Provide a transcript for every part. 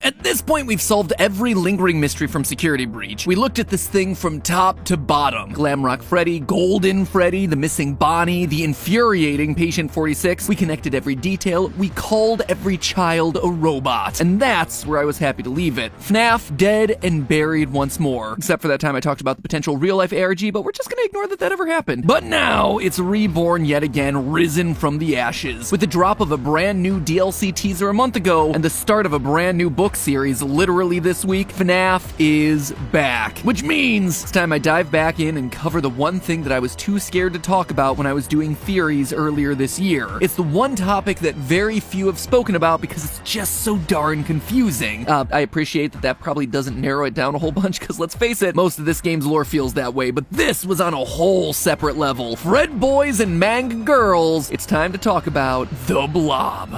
At this point, we've solved every lingering mystery from Security Breach. We looked at this thing from top to bottom. Glamrock Freddy, Golden Freddy, the missing Bonnie, the infuriating Patient 46. We connected every detail. We called every child a robot. And that's where I was happy to leave it. FNAF dead and buried once more. Except for that time I talked about the potential real-life ARG, but we're just gonna ignore that ever happened. But now, it's reborn yet again, risen from the ashes. With the drop of a brand new DLC teaser a month ago, and the start of a brand new book series literally this week, FNAF is back. Which means it's time I dive back in and cover the one thing that I was too scared to talk about when I was doing theories earlier this year. It's the one topic that very few have spoken about because it's just so darn confusing. I appreciate that probably doesn't narrow it down a whole bunch, because let's face it, most of this game's lore feels that way, but this was on a whole separate level. Fred boys and Mangle girls, it's time to talk about the Blob.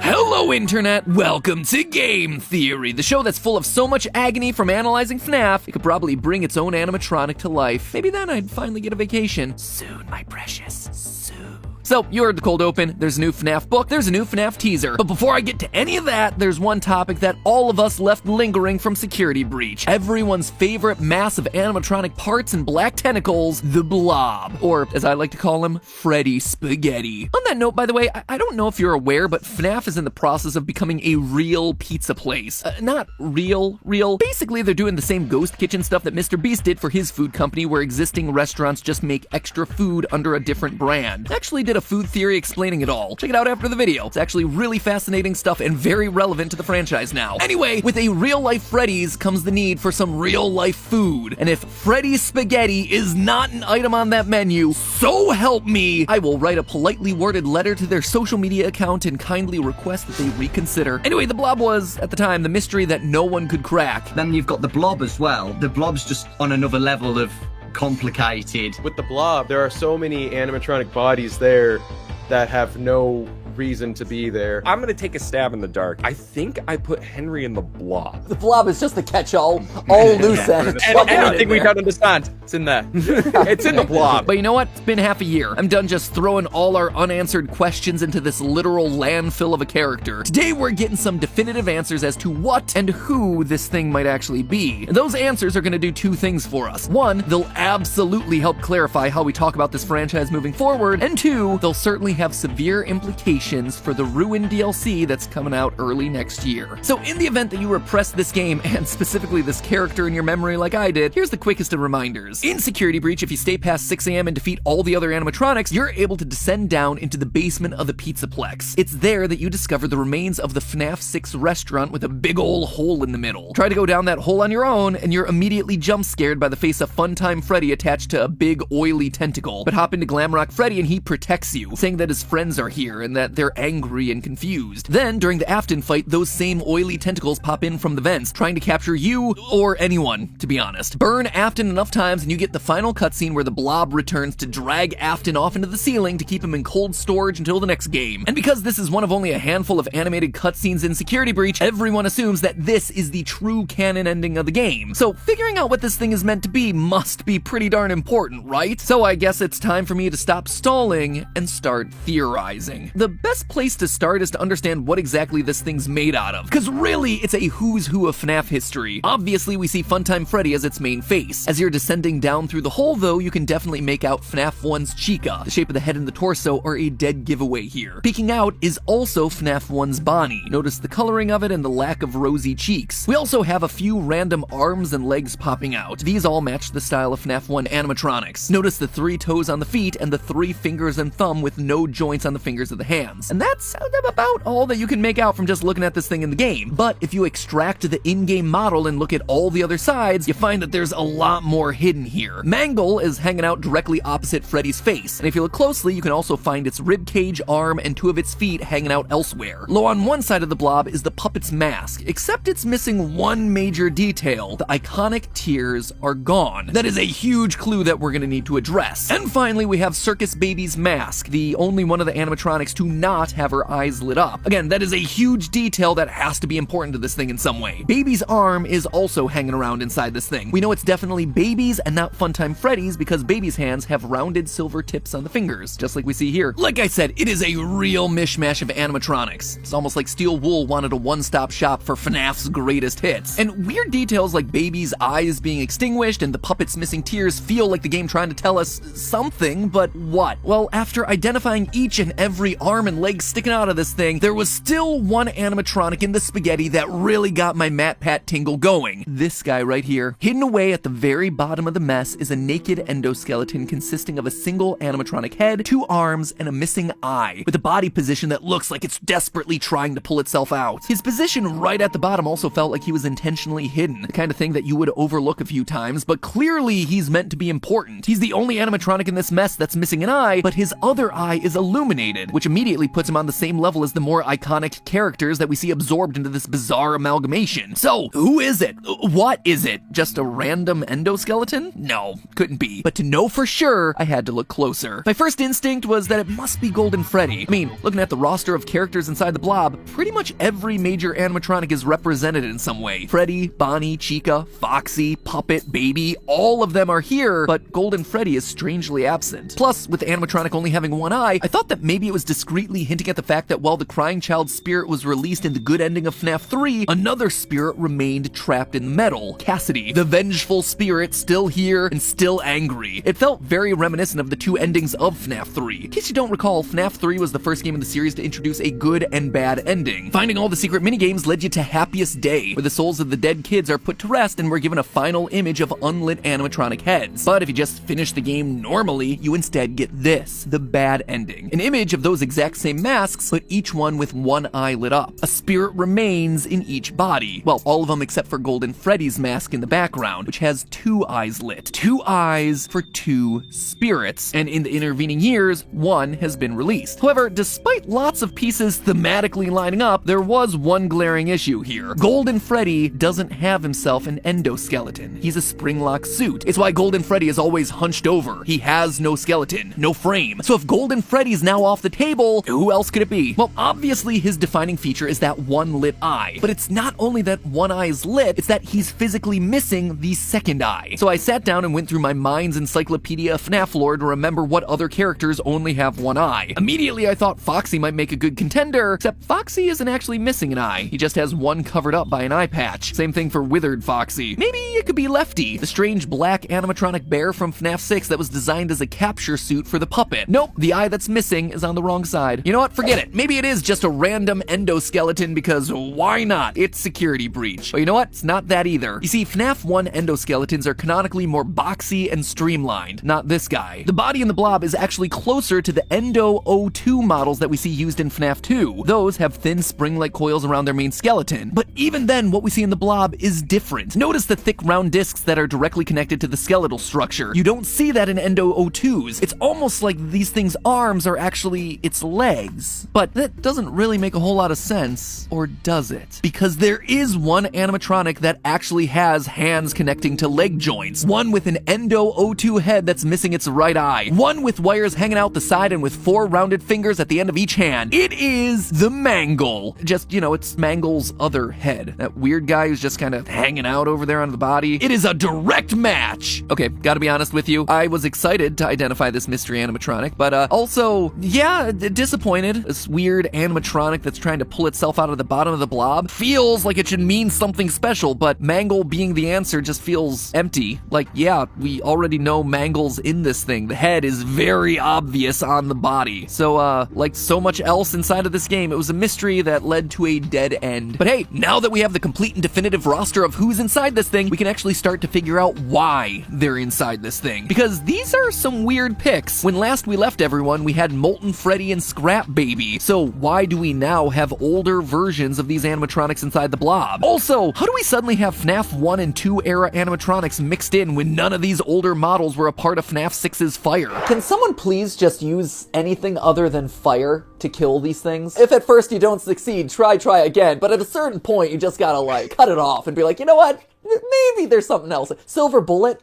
Hello Internet, welcome to Game Theory, the show that's full of so much agony from analyzing FNAF, it could probably bring its own animatronic to life. Maybe then I'd finally get a vacation. Soon, my precious, soon. So, you heard the cold open, there's a new FNAF book, there's a new FNAF teaser. But before I get to any of that, there's one topic that all of us left lingering from Security Breach. Everyone's favorite mass of animatronic parts and black tentacles, the Blob. Or, as I like to call him, Freddy Spaghetti. On that note, by the way, I don't know if you're aware, but FNAF is in the process of becoming a real pizza place. Not real. Basically, they're doing the same ghost kitchen stuff that Mr. Beast did for his food company, where existing restaurants just make extra food under a different brand. Actually did a food theory explaining it all. Check it out after the video. It's actually really fascinating stuff and very relevant to the franchise now. Anyway, with a real-life Freddy's comes the need for some real-life food. And if Freddy Spaghetti is not an item on that menu, so help me, I will write a politely worded letter to their social media account and kindly request that they reconsider. Anyway, the Blob was, at the time, the mystery that no one could crack. Then you've got the Blob as well. The Blob's just on another level of complicated. With the Blob, there are so many animatronic bodies there that have no reason to be there. I'm gonna take a stab in the dark. I think I put Henry in the Blob. The Blob is just a catch-all, all loose ends. And anything we don't understand, it's in there. It's in the Blob. But you know what? It's been half a year. I'm done just throwing all our unanswered questions into this literal landfill of a character. Today we're getting some definitive answers as to what and who this thing might actually be. And those answers are gonna do two things for us. One, they'll absolutely help clarify how we talk about this franchise moving forward, and two, they'll certainly have severe implications for the Ruin DLC that's coming out early next year. So in the event that you repress this game, and specifically this character in your memory like I did, here's the quickest of reminders. In Security Breach, if you stay past 6 AM and defeat all the other animatronics, you're able to descend down into the basement of the Pizzaplex. It's there that you discover the remains of the FNAF 6 restaurant with a big ol' hole in the middle. Try to go down that hole on your own, and you're immediately jump scared by the face of Funtime Freddy attached to a big oily tentacle. But hop into Glamrock Freddy and he protects you, saying that his friends are here and that they're angry and confused. Then, during the Aftons fight, those same oily tentacles pop in from the vents, trying to capture you, or anyone, to be honest. Burn Afton enough times and you get the final cutscene where the Blob returns to drag Afton off into the ceiling to keep him in cold storage until the next game. And because this is one of only a handful of animated cutscenes in Security Breach, everyone assumes that this is the true canon ending of the game. So figuring out what this thing is meant to be must be pretty darn important, right? So I guess it's time for me to stop stalling and start theorizing. The best place to start is to understand what exactly this thing's made out of, because really, it's a who's who of FNAF history. Obviously, we see Funtime Freddy as its main face. As you're descending down through the hole, though, you can definitely make out FNAF 1's Chica. The shape of the head and the torso are a dead giveaway here. Peeking out is also FNAF 1's Bonnie. Notice the coloring of it and the lack of rosy cheeks. We also have a few random arms and legs popping out. These all match the style of FNAF 1 animatronics. Notice the 3 toes on the feet and the 3 fingers and thumb with no joints on the fingers of the hands. And that's about all that you can make out from just looking at this thing in the game. But if you extract the in-game model and look at all the other sides, you find that there's a lot more hidden here. Mangle is hanging out directly opposite Freddy's face, and if you look closely, you can also find its ribcage, arm, and 2 of its feet hanging out elsewhere. Low on one side of the Blob is the puppet's mask, except it's missing one major detail. The iconic tears are gone. That is a huge clue that we're gonna need to address. And finally, we have Circus Baby's mask, the only one of the animatronics to not have her eyes lit up. Again, that is a huge detail that has to be important to this thing in some way. Baby's arm is also hanging around inside this thing. We know it's definitely Baby's and not Funtime Freddy's because Baby's hands have rounded silver tips on the fingers, just like we see here. Like I said, it is a real mishmash of animatronics. It's almost like Steel Wool wanted a one-stop shop for FNAF's greatest hits. And weird details like Baby's eyes being extinguished and the puppet's missing tears feel like the game trying to tell us something, but what? Well, after identifying each and every arm and leg sticking out of this thing, there was still one animatronic in the spaghetti that really got my MatPat tingle going. This guy right here. Hidden away at the very bottom of the mess is a naked endoskeleton consisting of a single animatronic head, 2 arms, and a missing eye, with a body position that looks like it's desperately trying to pull itself out. His position right at the bottom also felt like he was intentionally hidden, the kind of thing that you would overlook a few times, but clearly he's meant to be important. He's the only animatronic in this mess that's missing an eye, but his other eye is illuminated, which immediately puts him on the same level as the more iconic characters that we see absorbed into this bizarre amalgamation. So, who is it? What is it? Just a random endoskeleton? No, couldn't be. But to know for sure, I had to look closer. My first instinct was that it must be Golden Freddy. I mean, looking at the roster of characters inside the blob, pretty much every major animatronic is represented in some way. Freddy, Bonnie, Chica, Foxy, Puppet, Baby, all of them are here, but Golden Freddy is strangely absent. Plus, with the animatronic only having one eye, I thought that maybe it was discreetly hinting at the fact that while the crying child's spirit was released in the good ending of FNAF 3, another spirit remained trapped in the metal. Cassidy, the vengeful spirit, still here and still angry. It felt very reminiscent of the 2 endings of FNAF 3. In case you don't recall, FNAF 3 was the first game in the series to introduce a good and bad ending. Finding all the secret minigames led you to Happiest Day, where the souls of the dead kids are put to rest and we're given a final image of unlit animatronic heads. But if you just finish the game normally, you instead get this, the bad ending. An image of those exact same masks, but each one with one eye lit up. A spirit remains in each body. Well, all of them except for Golden Freddy's mask in the background, which has 2 eyes lit. 2 eyes for 2 spirits. And in the intervening years, one has been released. However, despite lots of pieces thematically lining up, there was one glaring issue here. Golden Freddy doesn't have himself an endoskeleton. He's a spring-lock suit. It's why Golden Freddy is always hunched over. He has no skeleton, no frame. So if Golden Freddy's now off the table, who else could it be? Well, obviously his defining feature is that one lit eye. But it's not only that one eye is lit, it's that he's physically missing the second eye. So I sat down and went through my mind's encyclopedia of FNAF lore to remember what other characters only have one eye. Immediately I thought Foxy might make a good contender, except Foxy isn't actually missing an eye. He just has one covered up by an eye patch. Same thing for Withered Foxy. Maybe it could be Lefty, the strange black animatronic bear from FNAF 6 that was designed as a capture suit for the puppet. Nope, the eye that's missing is on the wrong side. You know what? Forget it. Maybe it is just a random endoskeleton because why not? It's security breach. But you know what? It's not that either. You see, FNAF 1 endoskeletons are canonically more boxy and streamlined, not this guy. The body in the blob is actually closer to the Endo O2 models that we see used in FNAF 2. Those have thin spring-like coils around their main skeleton. But even then, what we see in the blob is different. Notice the thick round discs that are directly connected to the skeletal structure. You don't see that in Endo O2s. It's almost like these things' arms are actually its legs. But that doesn't really make a whole lot of sense, or does it? Because there is one animatronic that actually has hands connecting to leg joints. One with an Endo O2 head that's missing its right eye. One with wires hanging out the side and with 4 rounded fingers at the end of each hand. It is the Mangle. Just, you know, it's Mangle's other head. That weird guy who's just kind of hanging out over there on the body. It is a direct match. Okay, gotta be honest with you. I was excited to identify this mystery animatronic, but also, yeah, disappointed. This weird animatronic that's trying to pull itself out of the bottom of the blob feels like it should mean something special, but Mangle being the answer just feels empty. Like, yeah, we already know Mangle's in this thing. The head is very obvious on the body. So, like so much else inside of this game, it was a mystery that led to a dead end. But hey, now that we have the complete and definitive roster of who's inside this thing, we can actually start to figure out why they're inside this thing. Because these are some weird picks. When last we left everyone, we had Molten Freddy and Scrap Baby. So why do we now have older versions of these animatronics inside the blob? Also, how do we suddenly have FNAF 1 and 2 era animatronics mixed in when none of these older models were a part of FNAF 6's fire? Can someone please just use anything other than fire to kill these things? If at first you don't succeed, try again, but at a certain point you just gotta like cut it off and be like, you know what? Maybe there's something else. Silver bullet?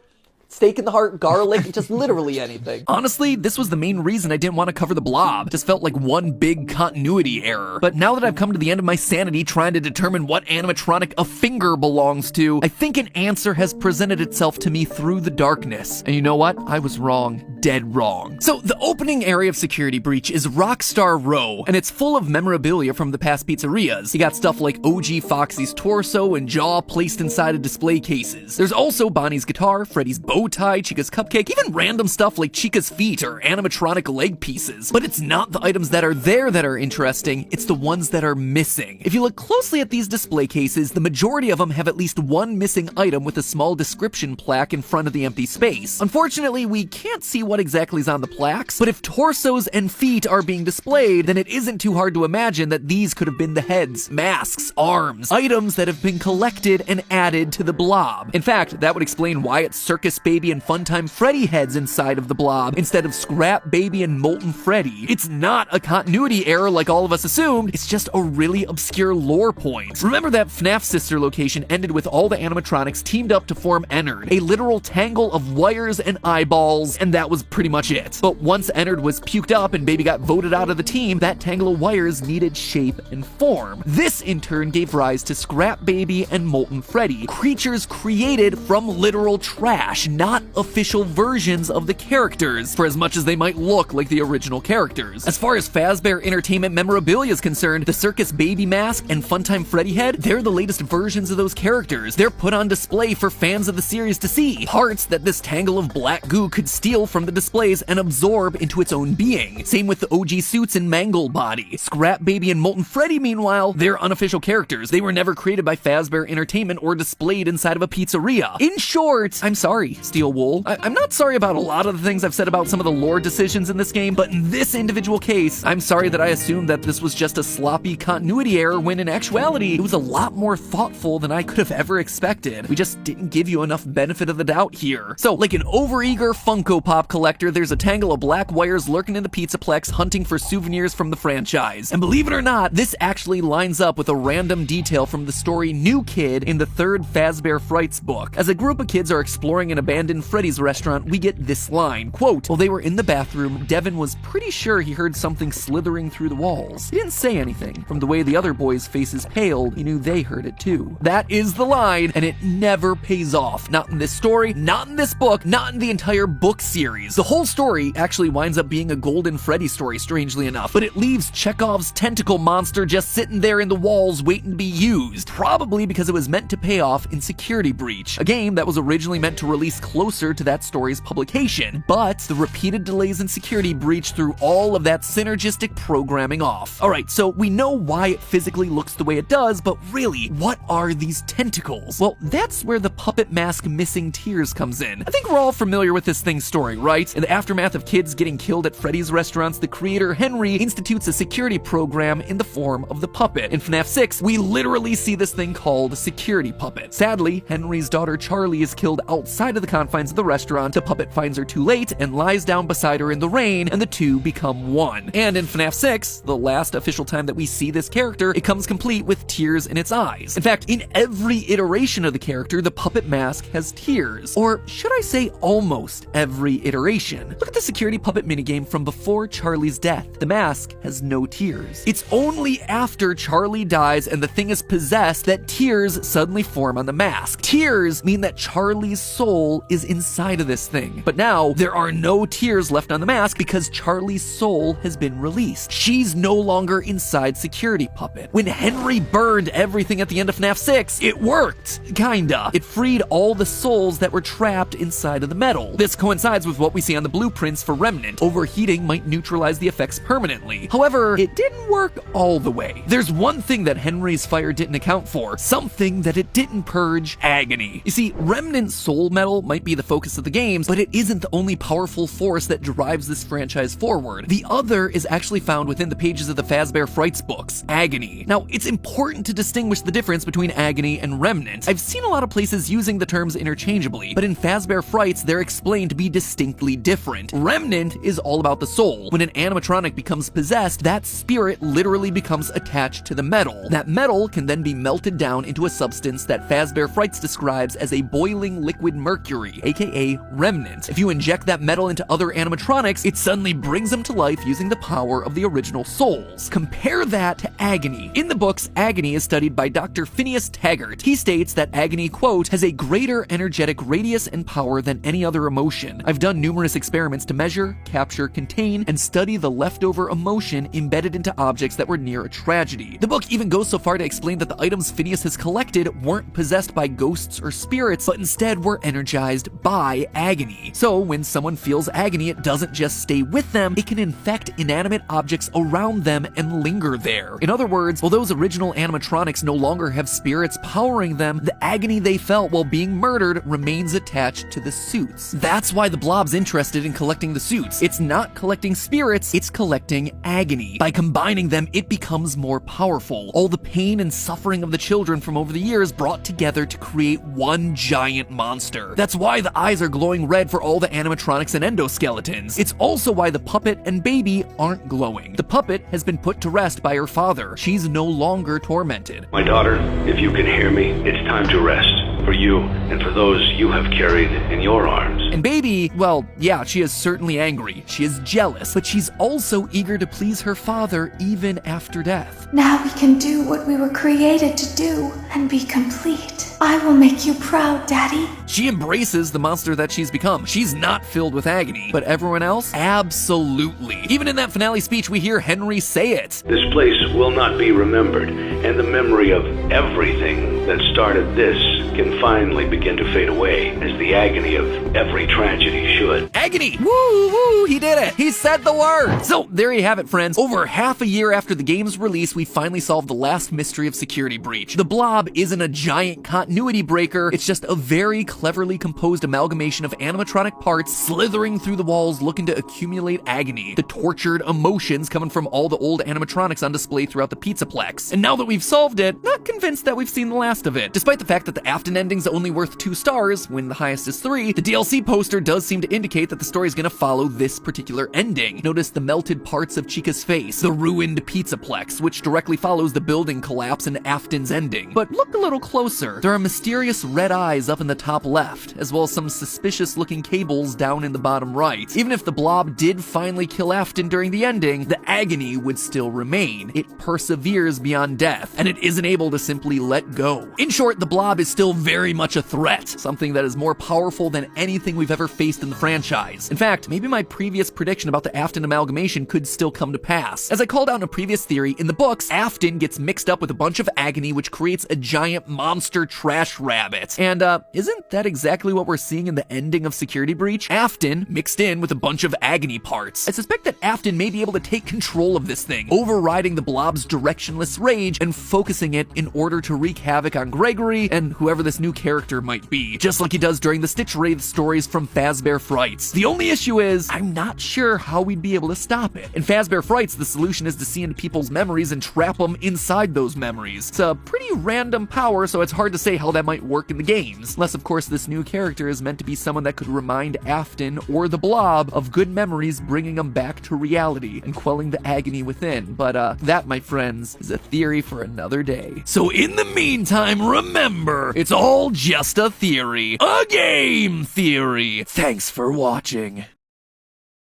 Steak in the heart, garlic, just literally anything. Honestly, this was the main reason I didn't want to cover the blob. Just felt like one big continuity error. But now that I've come to the end of my sanity trying to determine what animatronic a finger belongs to, I think an answer has presented itself to me through the darkness. And you know what? I was wrong. Dead wrong. So the opening area of Security Breach is Rockstar Row, and it's full of memorabilia from the past pizzerias. You got stuff like OG Foxy's torso and jaw placed inside of display cases. There's also Bonnie's guitar, Freddy's bow tie, Chica's cupcake, even random stuff like Chica's feet or animatronic leg pieces. But it's not the items that are there that are interesting, it's the ones that are missing. If you look closely at these display cases, the majority of them have at least one missing item with a small description plaque in front of the empty space. Unfortunately, we can't see what exactly is on the plaques, but if torsos and feet are being displayed, then it isn't too hard to imagine that these could have been the heads, masks, arms, items that have been collected and added to the blob. In fact, that would explain why it's Circus Baby and Funtime Freddy heads inside of the blob instead of Scrap Baby and Molten Freddy. It's not a continuity error like all of us assumed, it's just a really obscure lore point. Remember that FNAF sister location ended with all the animatronics teamed up to form Ennard, a literal tangle of wires and eyeballs, and that was pretty much it. But once Ennard was puked up and Baby got voted out of the team, that tangle of wires needed shape and form. This in turn gave rise to Scrap Baby and Molten Freddy, creatures created from literal trash, not official versions of the characters, for as much as they might look like the original characters. As far as Fazbear Entertainment memorabilia is concerned, the Circus Baby mask and Funtime Freddy head, they're the latest versions of those characters. They're put on display for fans of the series to see, parts that this tangle of black goo could steal from the displays and absorb into its own being. Same with the OG suits and Mangle body. Scrap Baby and Molten Freddy, meanwhile, they're unofficial characters. They were never created by Fazbear Entertainment or displayed inside of a pizzeria. In short, I'm sorry, Steel Wool. I'm not sorry about a lot of the things I've said about some of the lore decisions in this game, but in this individual case, I'm sorry that I assumed that this was just a sloppy continuity error when in actuality, it was a lot more thoughtful than I could have ever expected. We just didn't give you enough benefit of the doubt here. So, like an overeager Funko Pop collector, there's a tangle of black wires lurking in the Pizzaplex hunting for souvenirs from the franchise. And believe it or not, this actually lines up with a random detail from the story New Kid in the third Fazbear Frights book. As a group of kids are exploring an abandoned Freddy's restaurant, we get this line, quote, "While they were in the bathroom, Devin was pretty sure he heard something slithering through the walls. He didn't say anything. From the way the other boys' faces paled, he knew they heard it too." That is the line, and it never pays off. Not in this story, not in this book, not in the entire book series. The whole story actually winds up being a Golden Freddy story, strangely enough, but it leaves Chekhov's tentacle monster just sitting there in the walls waiting to be used, probably because it was meant to pay off in Security Breach, a game that was originally meant to release closer to that story's publication, but the repeated delays in Security Breach threw all of that synergistic programming off. Alright, so we know why it physically looks the way it does, but really, what are these tentacles? Well, that's where the puppet mask Missing Tears comes in. I think we're all familiar with this thing's story, right? In the aftermath of kids getting killed at Freddy's restaurants, the creator Henry institutes a security program in the form of the puppet. In FNAF 6, we literally see this thing called Security Puppet. Sadly, Henry's daughter Charlie is killed outside of the confines of the restaurant. The puppet finds her too late and lies down beside her in the rain, and the two become one. And in FNAF 6, the last official time that we see this character, it comes complete with tears in its eyes. In fact, in every iteration of the character, the puppet mask has tears. Or should I say almost every iteration. Look at the Security Puppet minigame from before Charlie's death. The mask has no tears. It's only after Charlie dies and the thing is possessed that tears suddenly form on the mask. Tears mean that Charlie's soul is inside of this thing. But now, there are no tears left on the mask because Charlie's soul has been released. She's no longer inside Security Puppet. When Henry burned everything at the end of FNAF 6, it worked. Kinda. It freed all the souls that were trapped inside of the metal. This coincides with what we see on the blueprints for Remnant. Overheating might neutralize the effects permanently. However, it didn't work all the way. There's one thing that Henry's fire didn't account for, something that it didn't purge: agony. You see, Remnant soul metal might be the focus of the games, but it isn't the only powerful force that drives this franchise forward. The other is actually found within the pages of the Fazbear Frights books, agony. Now, it's important to distinguish the difference between agony and Remnant. I've seen a lot of places using the terms interchangeably, but in Fazbear Frights, they're explained to be distinct distinctly different. Remnant is all about the soul. When an animatronic becomes possessed, that spirit literally becomes attached to the metal. That metal can then be melted down into a substance that Fazbear Frights describes as a boiling liquid mercury, aka Remnant. If you inject that metal into other animatronics, it suddenly brings them to life using the power of the original souls. Compare that to agony. In the books, agony is studied by Dr. Phineas Taggart. He states that agony, quote, has a greater energetic radius and power than any other emotion. I've done numerous experiments to measure, capture, contain, and study the leftover emotion embedded into objects that were near a tragedy. The book even goes so far to explain that the items Phineas has collected weren't possessed by ghosts or spirits, but instead were energized by agony. So when someone feels agony, it doesn't just stay with them, it can infect inanimate objects around them and linger there. In other words, while those original animatronics no longer have spirits powering them, the agony they felt while being murdered remains attached to the suits. That's why the Blob's interested in collecting the suits. It's not collecting spirits, it's collecting agony. By combining them, it becomes more powerful. All the pain and suffering of the children from over the years brought together to create one giant monster. That's why the eyes are glowing red for all the animatronics and endoskeletons. It's also why the puppet and baby aren't glowing. The puppet has been put to rest by her father. She's no longer tormented. My daughter, if you can hear me, it's time to rest. For you and for those you have carried in your arms. And baby, well, yeah, she is certainly angry. She is jealous, but she's also eager to please her father even after death. Now we can do what we were created to do and be complete. I will make you proud, Daddy. She embraces the monster that she's become. She's not filled with agony. But everyone else? Absolutely. Even in that finale speech, we hear Henry say it. This place will not be remembered, and the memory of everything that started this can finally begin to fade away, as the agony of every tragedy should. Agony! Woo, woo, he did it! He said the word! So, there you have it, friends. Over half a year after the game's release, we finally solved the last mystery of Security Breach. The Blob isn't a giant continuity breaker, it's just a very cleverly composed amalgamation of animatronic parts slithering through the walls looking to accumulate agony, the tortured emotions coming from all the old animatronics on display throughout the Pizzaplex. And now that we've solved it, not convinced that we've seen the last of it. Despite the fact that the Afton ending's only worth 2 stars, when the highest is 3, the DLC poster does seem to indicate that the story's gonna follow this particular ending. Notice the melted parts of Chica's face, the ruined Pizzaplex, which directly follows the building collapse and Afton's ending. But look a little closer. There are mysterious red eyes up in the top left, as well as some suspicious looking cables down in the bottom right. Even if the Blob did finally kill Afton during the ending, the agony would still remain. It perseveres beyond death, and it isn't able to simply let go. In short, the Blob is still very much a threat, something that is more powerful than anything we've ever faced in the franchise. In fact, maybe my previous prediction about the Afton amalgamation could still come to pass. As I called out in a previous theory, in the books, Afton gets mixed up with a bunch of agony, which creates a giant monster trash rabbit. And, isn't that exactly what we're seeing in the ending of Security Breach? Afton mixed in with a bunch of agony parts. I suspect that Afton may be able to take control of this thing, overriding the Blob's directionless rage and focusing it in order to wreak havoc on Gregory and whoever this new character might be, just like he does during the Stitch Wraith stories from Fazbear Frights. The only issue is, I'm not sure how we'd be able to stop it. In Fazbear Frights, the solution is to see into people's memories and trap them inside those memories. It's a pretty random power, so it's hard to say how that might work in the games. Unless, of course, this new character is meant to be someone that could remind Afton or the Blob of good memories, bringing them back to reality and quelling the agony within. But that, my friends, is a theory for another day. So in the meantime, remember, it's all just a theory. A game theory. Thanks for watching.